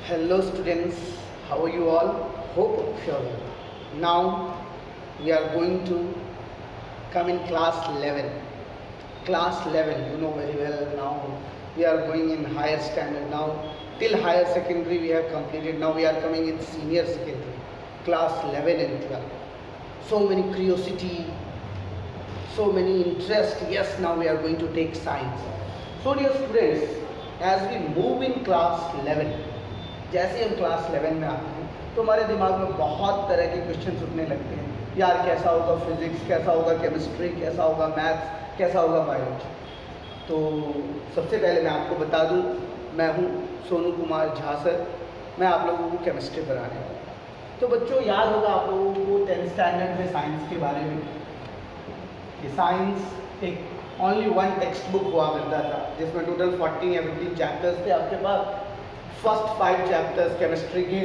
Hello students, how are you all? Hope you are well. Now we are going to come in class 11. Class 11, you know very well now we are going in higher standard now. Till higher secondary we have completed. Now we are coming in senior secondary. Class 11 and 12. So many curiosity, so many interest. Yes, now we are going to take science. So dear students, as we move in class 11, जैसे हम class 11 में आते हैं तो हमारे दिमाग में बहुत तरह के क्वेश्चन उठने लगते हैं। यार कैसा होगा फिजिक्स, कैसा होगा केमिस्ट्री, कैसा होगा मैथ्स, कैसा होगा बायोलॉजी। तो सबसे पहले मैं आपको बता दूं, मैं हूं सोनू कुमार झा सर। मैं आप लोगों को केमिस्ट्री पढ़ाने वाला हूँ। तो बच्चों याद होगा आप लोगों को 10th स्टैंडर्ड में साइंस के बारे में कि साइंस एक ओनली वन टेक्स्ट बुक हुआ करता था जिसमें टोटल 14 या 15 चैप्टर्स थे। आपके पास फर्स्ट 5 चैप्टर्स केमिस्ट्री के,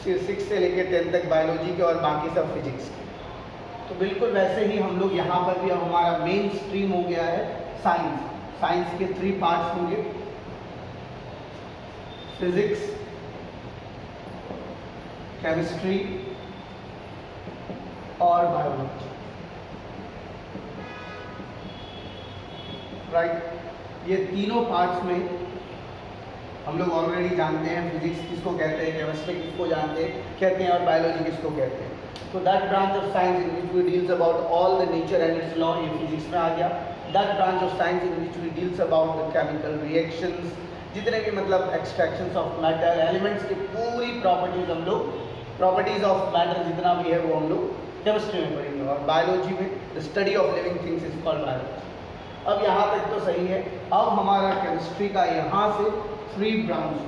6 से लेकर 10 तक बायोलॉजी के और बाकी सब फिजिक्स के। तो बिल्कुल वैसे ही हम लोग यहाँ पर भी अब हमारा मेन स्ट्रीम हो गया है साइंस। साइंस के 3 पार्ट्स होंगे, फिजिक्स, केमिस्ट्री और बायोलॉजी। राइट, ये तीनों पार्ट्स में हम लोग ऑलरेडी जानते हैं फिजिक्स किसको कहते हैं, केमिस्ट्री किसको जानते हैं कहते हैं और बायोलॉजी किसको कहते हैं। तो that branch of science in which we deals about all the nature and its law, ये फिजिक्स में आ गया। That branch of science in which we deals about the chemical reactions, जितने भी मतलब एक्सट्रैक्शंस ऑफ मैटर, एलिमेंट्स की पूरी properties हम लोग, प्रॉपर्टीज ऑफ मैटर जितना भी है वो हम लोग केमिस्ट्री में पढ़ेंगे। और बायोलॉजी में the study of living things is called biology. अब यहाँ तक तो सही है। अब हमारा केमिस्ट्री का यहाँ से 3 ब्रांच।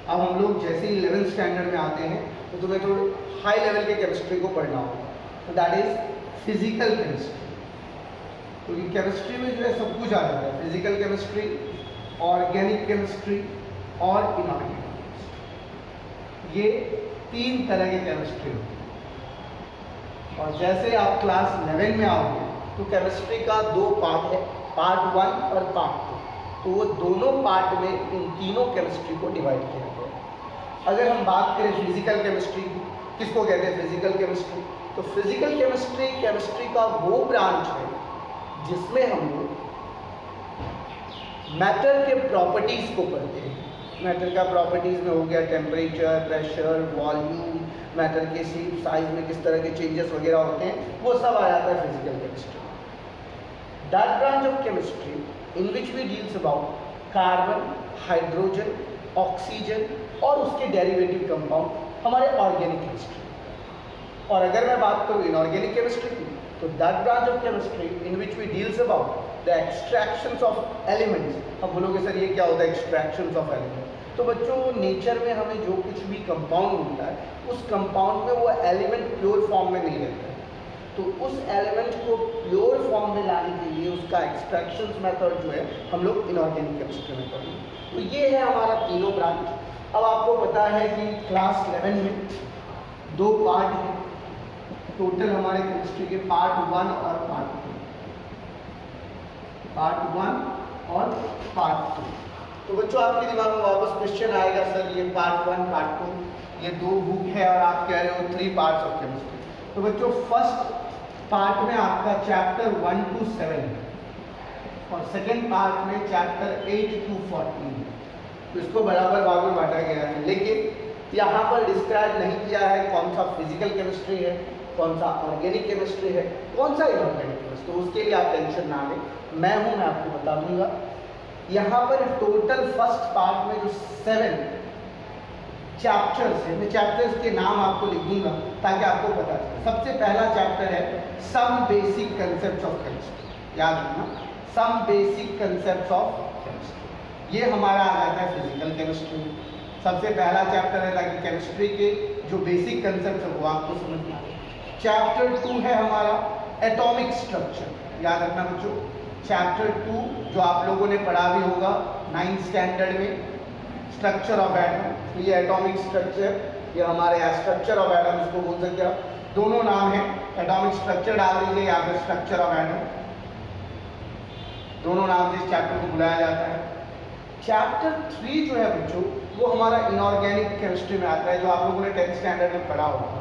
अब हम लोग जैसे ही 11th स्टैंडर्ड में आते हैं तो तुम्हें थोड़ा हाई लेवल के केमिस्ट्री को पढ़ना होगा। तो दैट इज फिजिकल केमिस्ट्री। क्योंकि केमिस्ट्री में जो है सब कुछ आ जाता है, फिजिकल केमिस्ट्री, ऑर्गेनिक केमिस्ट्री और इनऑर्गेनिक केमिस्ट्री। ये 3 तरह के केमिस्ट्री होती है। और जैसे आप क्लास 11 में आओगे तो केमिस्ट्री का 2 पार्ट है, पार्ट 1 और पार्ट 2। तो वो दोनों पार्ट में इन तीनों केमिस्ट्री को डिवाइड किया गया है। अगर हम बात करें फिजिकल केमिस्ट्री, किसको कहते हैं फिजिकल केमिस्ट्री, तो फिजिकल केमिस्ट्री केमिस्ट्री का वो ब्रांच है जिसमें हम लोग मैटर के प्रॉपर्टीज को पढ़ते हैं। मैटर का प्रॉपर्टीज में हो गया टेम्परेचर, प्रेशर, वॉल्यूम, मैटर के शेप, साइज में किस तरह के चेंजेस वगैरह होते हैं, वो सब आ जाता है physical chemistry. That branch of chemistry in which we deals about carbon, hydrogen, oxygen और उसके डेरिवेटिव कंपाउंड हमारे ऑर्गेनिक केमिस्ट्री। और अगर मैं बात करूँ इनऑर्गेनिक केमिस्ट्री की, तो that branch of chemistry in which we deals about the extractions of elements. अब बोलोगे सर ये क्या होता है एक्सट्रैक्शंस ऑफ एलिमेंट? तो बच्चों नेचर में हमें जो कुछ भी कंपाउंड मिलता है उस कंपाउंड में वो एलिमेंट प्योर फॉर्म में नहीं रहता है। तो उस एलिमेंट को प्योर फॉर्म में लाने के लिए उसका एक्सट्रैक्शन मेथड जो है हम लोग इनऑर्गेनिक केमिस्ट्री में पढ़ेंगे। तो ये है हमारा तीनों ब्रांच। अब आपको पता है कि क्लास 11 में 2 पार्ट हैं टोटल हमारे केमिस्ट्री के, पार्ट 1 और पार्ट 2। पार्ट 1 और पार्ट 2। तो बच्चों आपके दिमाग में वापस क्वेश्चन आएगा सर ये पार्ट 1 पार्ट 2 ये 2 बुक है और आप कह रहे हो 3 पार्ट्स ऑफ केमिस्ट्री। तो बच्चों फर्स्ट पार्ट में आपका चैप्टर 1 to 7 और सेकेंड पार्ट में चैप्टर 8 to 14। तो इसको बराबर भाग में बांटा गया है, लेकिन यहाँ पर डिस्क्राइब नहीं किया है कौन सा फिजिकल केमिस्ट्री है, कौन सा ऑर्गेनिक केमिस्ट्री है, कौन सा इनऑर्गेनिक केमिस्ट्री। तो उसके लिए आप टेंशन ना लें, मैं आपको बता दूंगा। यहाँ पर टोटल फर्स्ट पार्ट में जो 7 चैप्टर्स है, मैं चैप्टर्स के नाम आपको लिख दूंगा ताकि आपको पता चले। सबसे पहला चैप्टर है some basic concepts of chemistry. याद रखना, some basic concepts of chemistry. ये हमारा आ जाता है फिजिकल केमिस्ट्री। सबसे पहला चैप्टर है ताकि केमिस्ट्री के जो बेसिक कंसेप्ट है वो आपको समझ में आए। चैप्टर 2 है हमारा एटॉमिक स्ट्रक्चर। याद रखना बच्चों, चैप्टर 2 जो आप लोगों ने पढ़ा भी होगा 9th स्टैंडर्ड में, स्ट्रक्चर ऑफ एटम। ये एटॉमिक स्ट्रक्चर, ये हमारे स्ट्रक्चर ऑफ एटम इसको बोल सकते हैं। दोनों नाम है, एटॉमिक स्ट्रक्चर डाल दीजिए या फिर स्ट्रक्चर ऑफ एटम, दोनों नाम से इस चैप्टर को बुलाया जाता है। चैप्टर 3 जो है बच्चों वो हमारा इनऑर्गेनिक केमिस्ट्री में आता है, जो आप लोगों ने 10th स्टैंडर्ड में पढ़ा होगा।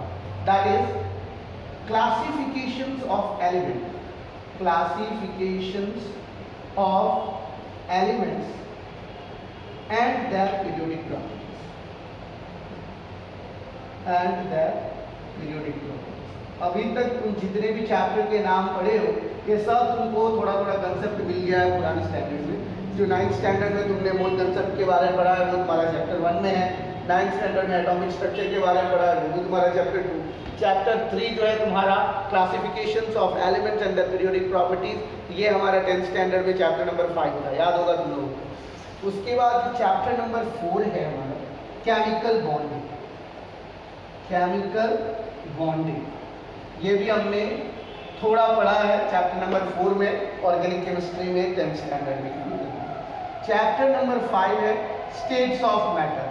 That is classifications of element, classifications of elements and their periodic properties, and their periodic properties. अभी तक तुम जितने भी चैप्टर के नाम पढ़े हो ये सब तुमको थोड़ा थोड़ा कंसेप्ट मिल गया है पुराने स्टैंडर्ड में। जो 9th स्टैंडर्ड में तुमने मोल कंसेप्ट के बारे में पढ़ा है वो तुम्हारा चैप्टर 1 में है। 9th स्टैंडर्ड में एटॉमिक स्ट्रक्चर के बारे में पढ़ा है वो तुम्हारा चैप्टर 2। चैप्टर 3 जो है तुम्हारा classifications of elements and the periodic properties, ये हमारा 10th स्टैंडर्ड में चैप्टर नंबर 5 था, याद होगा तुम लोगों को। उसके बाद जो चैप्टर नंबर 4 है हमारा केमिकल बॉन्डिंग, केमिकल बॉन्डिंग, ये भी हमने थोड़ा पढ़ा है चैप्टर नंबर 4 में, ऑर्गेनिक केमिस्ट्री में 10th स्टैंडर्ड में। चैप्टर नंबर 5 है states of matter,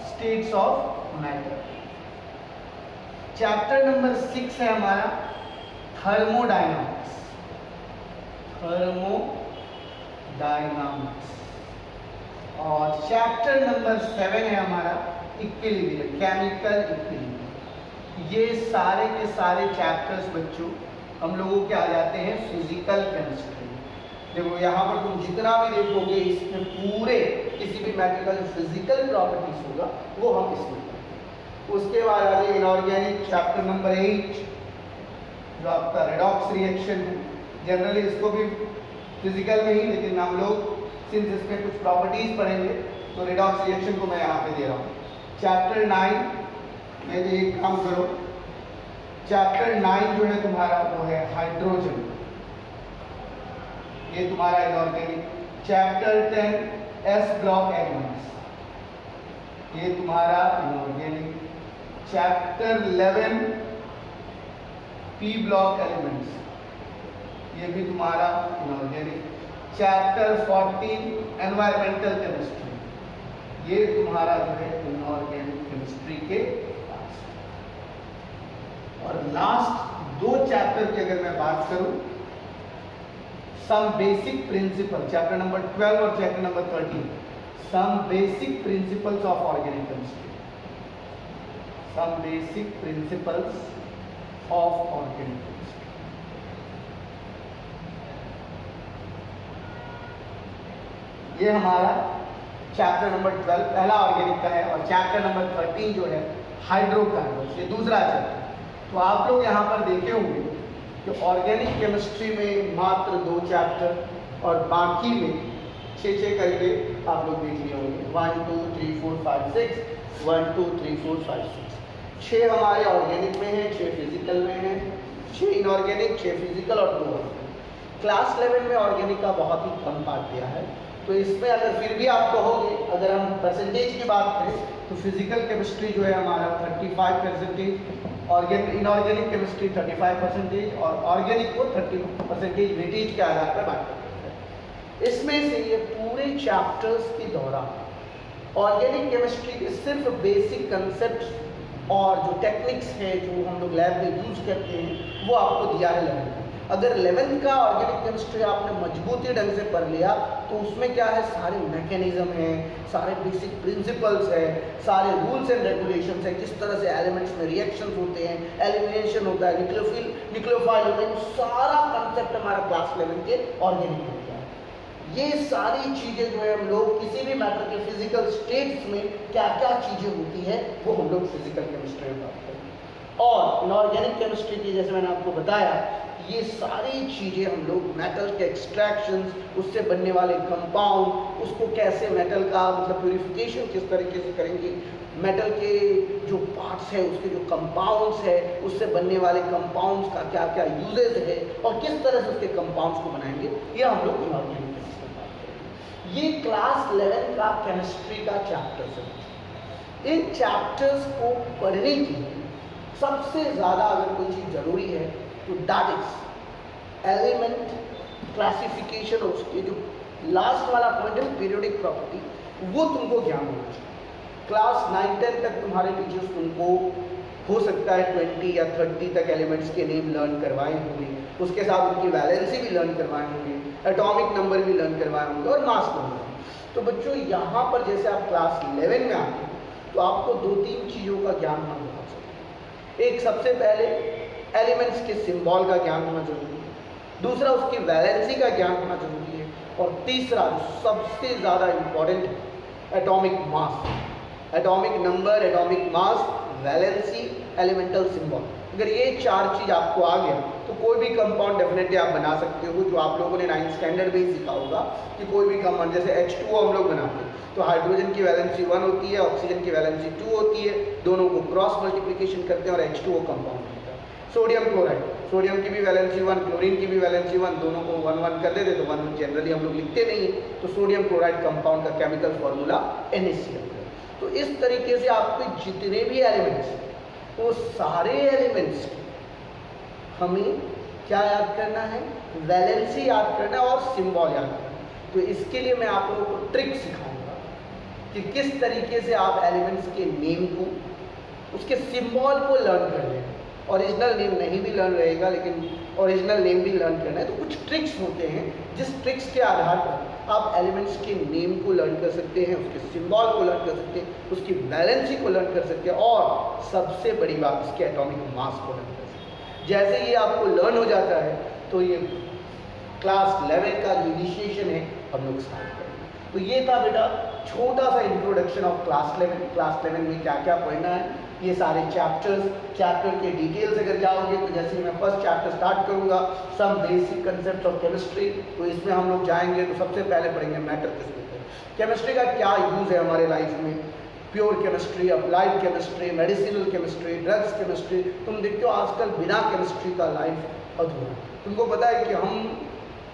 states of matter. Chapter number 6 है हमारा थर्मोडायनामिक्स, थर्मोडायनामिक्स। और चैप्टर नंबर 7 है हमारा इक्विलिब्रियम, केमिकल इक्विलिब्रियम। ये सारे के सारे चैप्टर्स बच्चों हम लोगों के आ जाते हैं फिजिकल केमिस्ट्री। देखो यहाँ पर तुम जितना भी देखोगे इसमें पूरे किसी भी मैटर का जो फिजिकल प्रॉपर्टीज होगा वो हम इसमें करेंगे। उसके बाद आ जाए इनऑर्गेनिक, चैप्टर नंबर 8 जो आपका रेडॉक्स रिएक्शन है। जनरली इसको भी फिजिकल में ही, लेकिन हम लोग सिंस इसमें कुछ प्रॉपर्टीज पढ़ेंगे तो रेडॉक्स रिएक्शन को मैं यहाँ पे दे रहा हूँ। चैप्टर 9 में एक काम करो, चैप्टर 9 जो है तुम्हारा वो है हाइड्रोजन, ये तुम्हारा inorganic. Chapter 10 S block elements, ये तुम्हारा inorganic. Chapter 11 P block elements, ये भी तुम्हारा इनऑर्गेनिक। चैप्टर 14 एनवायरमेंटल केमिस्ट्री, ये तुम्हारा जो है इनऑर्गेनिक केमिस्ट्री के पास। और लास्ट 2 चैप्टर की अगर मैं बात करूं, some basic principle, chapter number 12 और chapter number 13, some basic principles of organic chemistry, some basic principles of organic chemistry. ये हमारा चैप्टर नंबर 12 पहला ऑर्गेनिक का है, और चैप्टर नंबर 13 जो है हाइड्रोकार्बन्स, ये दूसरा चैप्टर। तो आप लोग यहाँ पर देखे होंगे कि ऑर्गेनिक केमिस्ट्री में मात्र 2 चैप्टर और बाकी में 6 करके आप लोग देख लिए होंगे। 1 2 3 4 5 6, 1 2 3 4 5 6, 6 हमारे ऑर्गेनिक में है, 6 फिजिकल में है, 6 इनऑर्गेनिक, 6 फिजिकल और 2 ऑर्गेनिक। क्लास 11 में ऑर्गेनिक का बहुत ही कम पार्ट दिया है, तो इसमें अगर फिर भी आप कहोगे, अगर हम परसेंटेज की बात करें तो फिजिकल केमिस्ट्री जो है हमारा 35%, इनऑर्गेनिक केमिस्ट्री 35% और ऑर्गेनिक को 30% वेटेज के आधार पर बांटा जाता है। इसमें से ये पूरे चैप्टर्स के दौरान ऑर्गेनिक केमिस्ट्री के सिर्फ बेसिक कंसेप्ट और जो टेक्निक्स है जो हम लोग लैब में यूज करते हैं वो आपको दिया है 11th में। अगर 11th का ऑर्गेनिक केमिस्ट्री आपने मजबूती ढंग से पढ़ लिया तो उसमें क्या है, सारे मैकेनिज्म है, सारे बेसिक प्रिंसिपल्स है, सारे रूल्स एंड रेगुलेशंस है, किस तरह से एलिमेंट्स में रिएक्शंस होते हैं, एलिमिनेशन होता है, न्यूक्लियोफाइल होता है, सारा कंसेप्ट हमारा क्लास 11 के ऑर्गेनिक में होता है। ये सारी चीज़ें जो है हम लोग किसी भी मैटर के फिजिकल स्टेट्स में क्या क्या चीज़ें होती है वो हम लोग फिजिकल केमिस्ट्री में बात करेंगे। और इनऑर्गेनिक केमिस्ट्री की जैसे मैंने आपको बताया, ये सारी चीज़ें हम लोग मेटल के एक्सट्रैक्शंस, उससे बनने वाले कंपाउंड, उसको कैसे मेटल का मतलब प्यूरिफिकेशन किस तरीके से करेंगे, मेटल के जो पार्ट्स है उसके जो कंपाउंड्स है उससे बनने वाले कंपाउंड्स का क्या क्या यूजेस है और किस तरह से उसके कंपाउंड्स को बनाएंगे, ये हम लोग इनऑर्गेनिक केमिस्ट्री में बात करेंगे। ये क्लास 11 का केमिस्ट्री का चैप्टर्स है। इन चैप्टर्स को पढ़ने के लिए सबसे ज़्यादा अगर कोई चीज़ ज़रूरी है तो दैट इज एलिमेंट क्लासिफिकेशन, और उसके जो लास्ट वाला पॉइंट है पीरियोडिक प्रॉपर्टी, वो तुमको ज्ञान होना चाहिए। क्लास 9-10 तक तुम्हारे टीचर्स तुमको हो सकता है 20 या 30 तक एलिमेंट्स के नेम लर्न करवाए होंगे, उसके साथ उनकी वैलेंसी भी लर्न करवाए होंगे। एटॉमिक नंबर भी लर्न करवाए होंगे और मास नंबर। तो बच्चों यहाँ पर जैसे आप क्लास 11 में आते हैं तो आपको 2-3 चीज़ों का ज्ञान होना बहुत जरूरी है। एक सबसे पहले एलिमेंट्स के सिंबल का ज्ञान होना जरूरी है, दूसरा उसकी वैलेंसी का ज्ञान होना जरूरी है, और तीसरा सबसे ज़्यादा important atomic mass, atomic number, atomic mass, valency, elemental symbol. अगर ये 4 चीज़ आपको आ गया तो कोई भी कंपाउंड डेफिनेटली आप बना सकते हो। जो आप लोगों ने 9th स्टैंडर्ड में ही सीखा होगा कि कोई भी कंपाउंड, जैसे H2O हम लोग बनाते हैं तो हाइड्रोजन की वैलेंसी 1 होती है, ऑक्सीजन की वैलेंसी 2 होती है, दोनों को क्रॉस मल्टीप्लिकेशन करते हैं और H2O कंपाउंड बनता है। सोडियम क्लोराइड, सोडियम की भी वैलेंसी 1, क्लोरीन की भी वैलेंसी 1, दोनों को 1-1 कर देते तो 1 जनरली हम लोग लिखते नहीं है, तो सोडियम क्लोराइड कंपाउंड का केमिकल फॉर्मूला NaCl है। तो इस तरीके से आपके जितने भी एलिमेंट्स हैं वो सारे एलिमेंट्स हमें क्या याद करना है, वैलेंसी याद करना है और सिंबल याद करना है। तो इसके लिए मैं आप लोगों को ट्रिक सिखाऊंगा कि किस तरीके से आप एलिमेंट्स के नेम को, उसके सिंबल को लर्न कर लें। ओरिजिनल नेम नहीं भी लर्न रहेगा लेकिन ओरिजिनल नेम भी लर्न करना है। तो कुछ ट्रिक्स होते हैं जिस ट्रिक्स के आधार पर आप एलिमेंट्स के नेम को लर्न कर सकते हैं, उसके सिंबल को लर्न कर सकते हैं, उसकी वैलेंसी को लर्न कर सकते हैं और सबसे बड़ी बात उसके एटॉमिक मास को लर्न कर सकते हैं। जैसे ये आपको लर्न हो जाता है तो ये क्लास 11 का जो इनिशिएशन है हम लोग स्टार्ट करेंगे। तो ये था बेटा छोटा सा इंट्रोडक्शन ऑफ क्लास 11। क्लास 11 में क्या क्या पढ़ना है, ये सारे चैप्टर्स, चैप्टर के डिटेल्स अगर जाओगे तो जैसे मैं फर्स्ट चैप्टर स्टार्ट करूंगा some basic concept of chemistry, तो इसमें हम लोग जाएंगे तो सबसे पहले पढ़ेंगे मैटर किसको कहते हैं, केमिस्ट्री का क्या यूज़ है हमारे लाइफ में, pure chemistry, applied chemistry, medicinal chemistry, drugs chemistry. तुम देखते हो आजकल बिना केमिस्ट्री का लाइफ अधूरा। तुमको पता है कि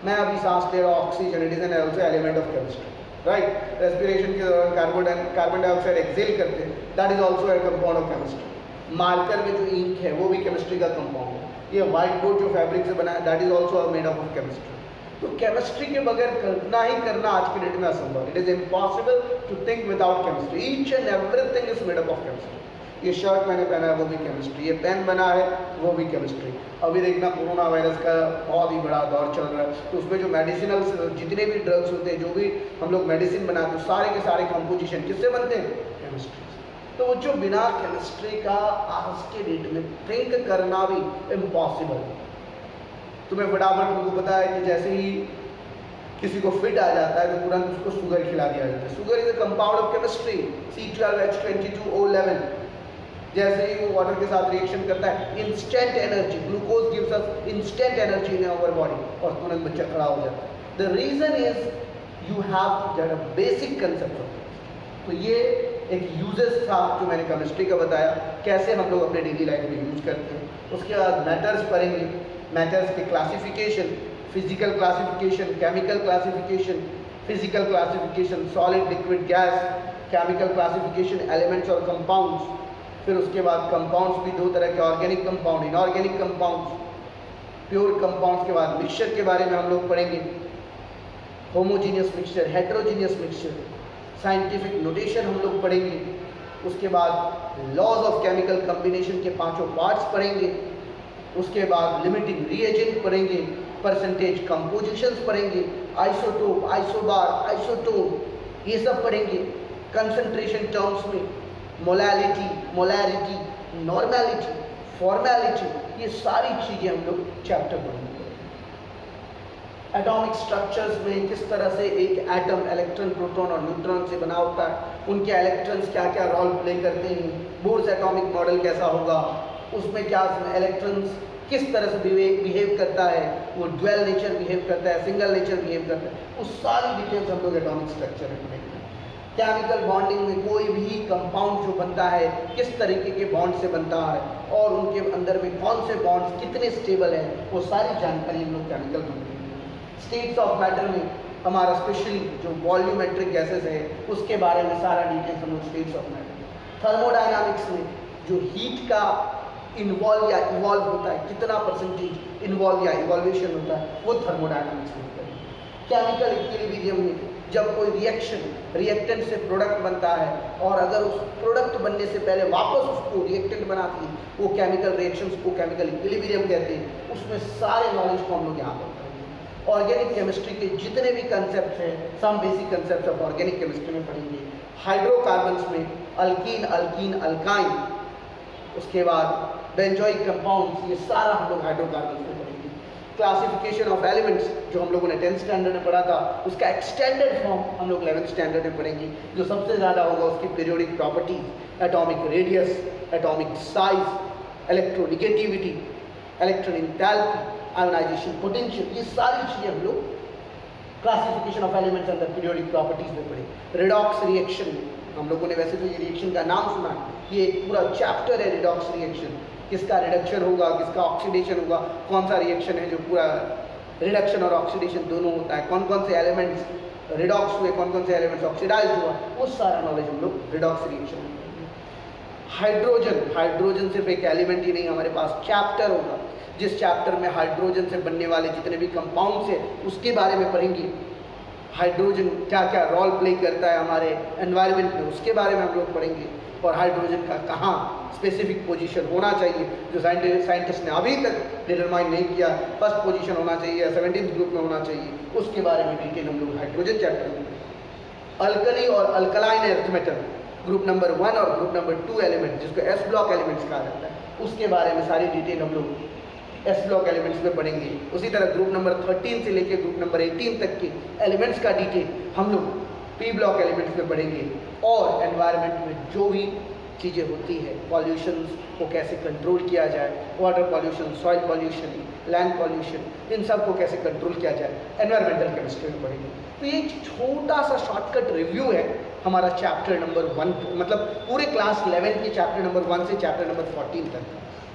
मैं अभी सांस ले रहा हूँ, oxygen, it is an also element of chemistry, right. Respiration के दौरान कार्बन डाइऑक्साइड एक्सेल करते हैं, that is also a compound of chemistry. Marker में जो इंक है वो भी केमिस्ट्री का कंपाउंड है। ये व्हाइट बोर्ड जो फैब्रिक से बना है that is also made up of chemistry. तो केमिस्ट्री के बगैर कल्पना ही करना आज की डेट में असंभव। It is impossible to think without chemistry. Each and everything is made up of chemistry. ये शर्ट मैंने पहना है वो भी केमिस्ट्री, ये पेन बना है वो भी केमिस्ट्री। अभी देखना कोरोना वायरस का बहुत ही बड़ा दौर चल रहा है, तो उसमें जो मेडिसिनल जितने भी ड्रग्स होते हैं, जो भी हम लोग मेडिसिन बनाते हैं, सारे के सारे कंपोजिशन किससे बनते हैं, केमिस्ट्री से। तो वो जो बिना केमिस्ट्री का आज के डेट में थिंक करना भी इम्पॉसिबल है। तुम्हें फटाफट तुमको पता है कि जैसे ही किसी को फिट आ जाता है तो तुरंत उसको शुगर खिला दिया जाता है। Sugar is a compound of chemistry, C12H22O11। जैसे ही वो वाटर के साथ रिएक्शन करता है, instant energy, glucose gives us instant energy in our body और तुरंत बच्चा खड़ा हो जाता है। The reason is you have to get a basic concept of chemistry. तो ये एक यूजेस था जो मैंने केमिस्ट्री का बताया, कैसे हम लोग अपने डेली लाइफ में यूज करते हैं। उसके बाद मैटर्स पढ़ेंगे, मैटर्स के classification, physical classification, chemical classification, physical classification, solid, liquid, gas, chemical classification, elements और कंपाउंड्स। फिर उसके बाद कंपाउंड्स भी दो तरह के, organic compound, inorganic compounds. Pure compounds के बाद मिक्सचर के बारे में हम लोग पढ़ेंगे, homogeneous mixture, heterogeneous mixture, scientific notation हम लोग पढ़ेंगे। उसके बाद लॉज ऑफ केमिकल कॉम्बिनेशन के 5 पार्ट्स पढ़ेंगे। उसके बाद लिमिटिंग रिएजेंट पढ़ेंगे, परसेंटेज कंपोजिशंस पढ़ेंगे, आइसोटोप, आइसोबार, आइसोटोप, ये सब पढ़ेंगे। कंसंट्रेशन टर्म्स में मोलैलिटी, मोलैरिटी, नॉर्मैलिटी, फॉर्मैलिटी, ये सारी चीज़ें हम लोग चैप्टर पढ़ेंगे। एटॉमिक स्ट्रक्चर्स में किस तरह से एक एटम इलेक्ट्रॉन, प्रोटॉन और न्यूट्रॉन से बना होता है, उनके इलेक्ट्रॉन्स क्या क्या रोल प्ले करते हैं, बोर्स एटॉमिक मॉडल कैसा होगा, उसमें क्या इलेक्ट्रॉन्स किस तरह से बिहेव करता है, वो ड्वेल नेचर बिहेव करता है, सिंगल नेचर बिहेव करता है, वो सारी डिटेल्स हम लोग एटॉमिक स्ट्रक्चर में पढ़ेंगे। केमिकल बॉन्डिंग में कोई भी कंपाउंड जो बनता है किस तरीके के बॉन्ड से बनता है और उनके अंदर में कौन से बॉन्ड्स कितने स्टेबल है, वो सारी जानकारी हम लोग केमिकल बॉन्डिंग में। स्टेट्स ऑफ मैटर में हमारा स्पेशली जो वॉल्यूमेट्रिक गैसेस है उसके बारे में सारा डिटेल्स हम लोग स्टेट्स ऑफ मैटर। थर्मोडायनामिक्स में जो हीट का इन्वॉल्व या इवॉल्व होता है, कितना परसेंटेज इन्वॉल्व या इवॉल्वेशन होता है, वो थर्मोडायनामिक्स में होता है। केमिकल इक्विलिब्रियम में जब कोई रिएक्टेंट से प्रोडक्ट बनता है और अगर उस प्रोडक्ट बनने से पहले वापस उसको रिएक्टेंट बनाती है, वो केमिकल रिएक्शंस को केमिकल इक्विलिब्रियम कहते हैं। उसमें सारे नॉलेज को हम लोग यहाँ पर करेंगे। ऑर्गेनिक केमिस्ट्री के जितने भी कंसेप्ट हैं, some basic concept of organic chemistry में पढ़ेंगे। हाइड्रोकार्बन्स में अल्कीन, अल्कीन, अल्काइन, उसके बाद बेंजोइक कंपाउंड्स, ये सारा हम लोग हाइड्रोकार्बन्स में पढ़ेंगे। क्लासिफिकेशन ऑफ एलिमेंट्स जो हम लोगों ने 10th स्टैंडर्ड में पढ़ा था, उसका एक्सटेंडेड फॉर्म हम लोग 11th स्टैंडर्ड में पढ़ेंगे। जो सबसे ज़्यादा होगा उसकी periodic properties, atomic radius, atomic size, electronegativity, electron enthalpy, ionization potential, ये सारी चीज़ें हम लोग classification of elements under periodic properties में पढ़े। रिडॉक्स रिएक्शन में हम लोगों ने वैसे तो ये रिएक्शन का नाम सुना है, ये एक पूरा चैप्टर है रिडॉक्स रिएक्शन, किसका रिडक्शन होगा, किसका ऑक्सीडेशन होगा, कौन सा रिएक्शन है जो पूरा रिडक्शन और ऑक्सीडेशन दोनों होता है, कौन कौन से एलिमेंट्स रिडॉक्स हुए, कौन कौन से एलिमेंट्स ऑक्सीडाइज हुआ, वो सारा नॉलेज हम लोग रिडॉक्स रिएक्शन में। हाइड्रोजन, हाइड्रोजन सिर्फ एक एलिमेंट ही नहीं, हमारे पास चैप्टर होगा, जिस चैप्टर में हाइड्रोजन से बनने वाले जितने भी कंपाउंड्स हैं उसके बारे में पढ़ेंगे। हाइड्रोजन क्या क्या रोल प्ले करता है हमारे एनवायरनमेंट में, उसके बारे में हम लोग पढ़ेंगे। और हाइड्रोजन का कहाँ स्पेसिफिक पोजीशन होना चाहिए, जो साइंटिस्ट ने अभी तक डिटरमाइन नहीं किया, फर्स्ट पोजीशन होना चाहिए या 17th ग्रुप में होना चाहिए, उसके बारे में डिटेल हम लोग हाइड्रोजन चैप्टर में। अल्कली और alkaline earth metal, group number 1 और ग्रुप नंबर 2 एलिमेंट, जिसको एस ब्लॉक एलिमेंट्स कहा जाता है, उसके बारे में सारी डिटेल हम लोग एस ब्लॉक एलिमेंट्स में पढ़ेंगे। उसी तरह ग्रुप नंबर 13 से लेकर ग्रुप नंबर 18 तक के एलिमेंट्स का डिटेल हम लोग पी ब्लॉक एलिमेंट्स में पढ़ेंगे। और एनवायरनमेंट में जो भी चीज़ें होती है, पॉल्यूशंस को कैसे कंट्रोल किया जाए, water pollution, soil pollution, land pollution, इन सब को कैसे कंट्रोल किया जाए, एनवायरमेंटल केमिस्ट्री में पढ़ेंगे। तो ये एक छोटा सा शॉर्टकट रिव्यू है हमारा चैप्टर नंबर 1, मतलब पूरे क्लास 11 के चैप्टर नंबर 1 से चैप्टर नंबर 14 तक।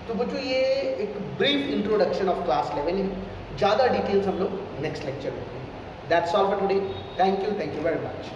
तो बच्चों ये एक ब्रीफ इंट्रोडक्शन ऑफ क्लास 11 है, ज़्यादा डिटेल्स हम लोग नेक्स्ट लेक्चर में। That's all for today. Thank you very much.